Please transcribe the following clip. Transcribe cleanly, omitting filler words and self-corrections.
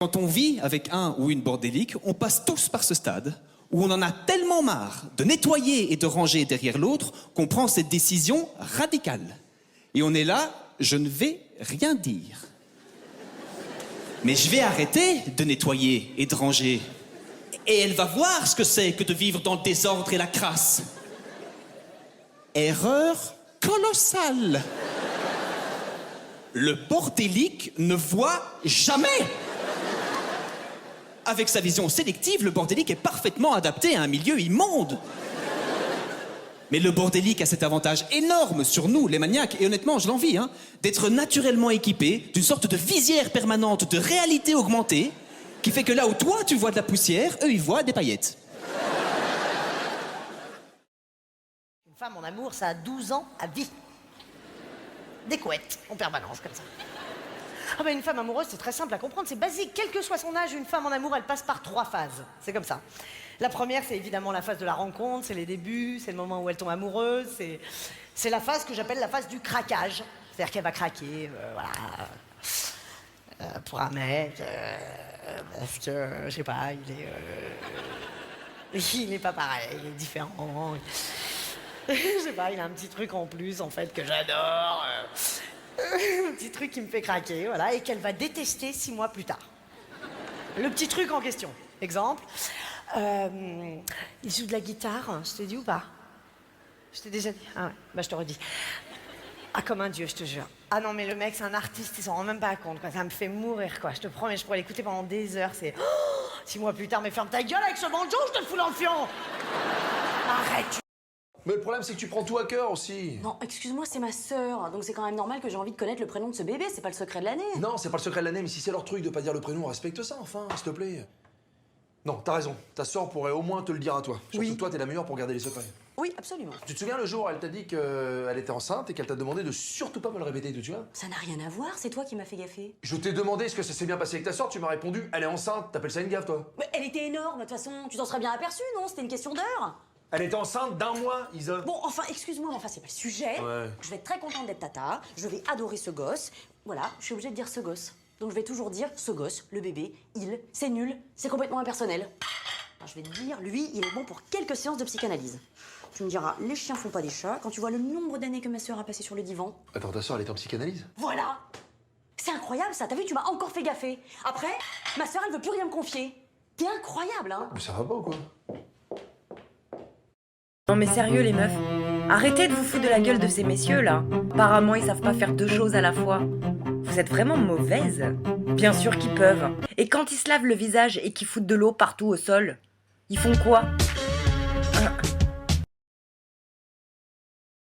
Quand on vit avec un ou une bordélique, on passe tous par ce stade où on en a tellement marre de nettoyer et de ranger derrière l'autre qu'on prend cette décision radicale. Et on est là, je ne vais rien dire. Mais je vais arrêter de nettoyer et de ranger. Et elle va voir ce que c'est que de vivre dans le désordre et la crasse. Erreur colossale. Le bordélique ne voit jamais. Avec sa vision sélective, le bordélique est parfaitement adapté à un milieu immonde. Mais le bordélique a cet avantage énorme sur nous, les maniaques, et honnêtement, je l'envie, d'être naturellement équipé d'une sorte de visière permanente de réalité augmentée qui fait que là où toi, tu vois de la poussière, eux, ils voient des paillettes. Une femme en amour, ça a 12 ans à vie. Des couettes, en permanence, comme ça. Ah ben une femme amoureuse, c'est très simple à comprendre, c'est basique. Quel que soit son âge, une femme en amour, elle passe par 3 phases. C'est comme ça. La première, c'est évidemment la phase de la rencontre, c'est les débuts, c'est le moment où elle tombe amoureuse, c'est la phase que j'appelle la phase du craquage. C'est-à-dire qu'elle va craquer, pour un mec, parce que, je sais pas, il est pas pareil, il est différent. Je sais pas, il a un petit truc en plus, en fait, que j'adore. Un petit truc qui me fait craquer, voilà, et qu'elle va détester 6 mois plus tard. Le petit truc en question. Exemple, il joue de la guitare, je t'ai dit ou pas? Je t'ai déjà dit? Ah ouais, bah je t'aurais dit. Ah, comme un dieu, je te jure. Ah non, mais le mec, c'est un artiste, il s'en rend même pas compte, quoi. Ça me fait mourir, quoi. Je te promets, je pourrais l'écouter pendant des heures, c'est... Oh, 6 mois plus tard, mais ferme ta gueule avec ce banjo, je te le fous dans le fion. Arrête. Mais le problème, c'est que tu prends tout à cœur aussi. Non, excuse-moi, c'est ma sœur, donc c'est quand même normal que j'ai envie de connaître le prénom de ce bébé, c'est pas le secret de l'année. Non, c'est pas le secret de l'année, mais si c'est leur truc de pas dire le prénom, respecte ça, enfin, s'il te plaît. Non, t'as raison, ta sœur pourrait au moins te le dire à toi. Surtout que toi, t'es la meilleure pour garder les secrets. Oui, absolument. Tu te souviens le jour où elle t'a dit qu'elle était enceinte et qu'elle t'a demandé de surtout pas me le répéter, tu te souviens? Ça n'a rien à voir, c'est toi qui m'as fait gaffer. Je t'ai demandé est-ce que ça s'est bien passé avec ta sœur, tu m'as répondu, elle est enceinte, t'appelles ça une gaffe, toi? Mais elle était énorme, de toute façon, tu t'en serais bien aperçu, non? C'était une question d'heure. Elle était enceinte d'1 mois, Isa. Bon, enfin, excuse-moi, mais enfin, c'est pas le sujet. Ouais. Je vais être très contente d'être tata, je vais adorer ce gosse. Voilà, je suis obligée de dire ce gosse. Donc je vais toujours dire ce gosse, le bébé, il, c'est nul, c'est complètement impersonnel. Alors, je vais te dire, lui, il est bon pour quelques séances de psychanalyse. Tu me diras, les chiens font pas des chats, quand tu vois le nombre d'années que ma sœur a passé sur le divan. Attends, ta sœur, elle est en psychanalyse? Voilà. C'est incroyable, ça. T'as vu, tu m'as encore fait gaffer. Après, ma sœur, elle veut plus rien me confier. T'es incroyable, hein. Mais ça va pas ou quoi? Non mais sérieux les meufs, arrêtez de vous foutre de la gueule de ces messieurs là. Apparemment ils savent pas faire 2 choses à la fois. Vous êtes vraiment mauvaises. Bien sûr qu'ils peuvent. Et quand ils se lavent le visage et qu'ils foutent de l'eau partout au sol, ils font quoi?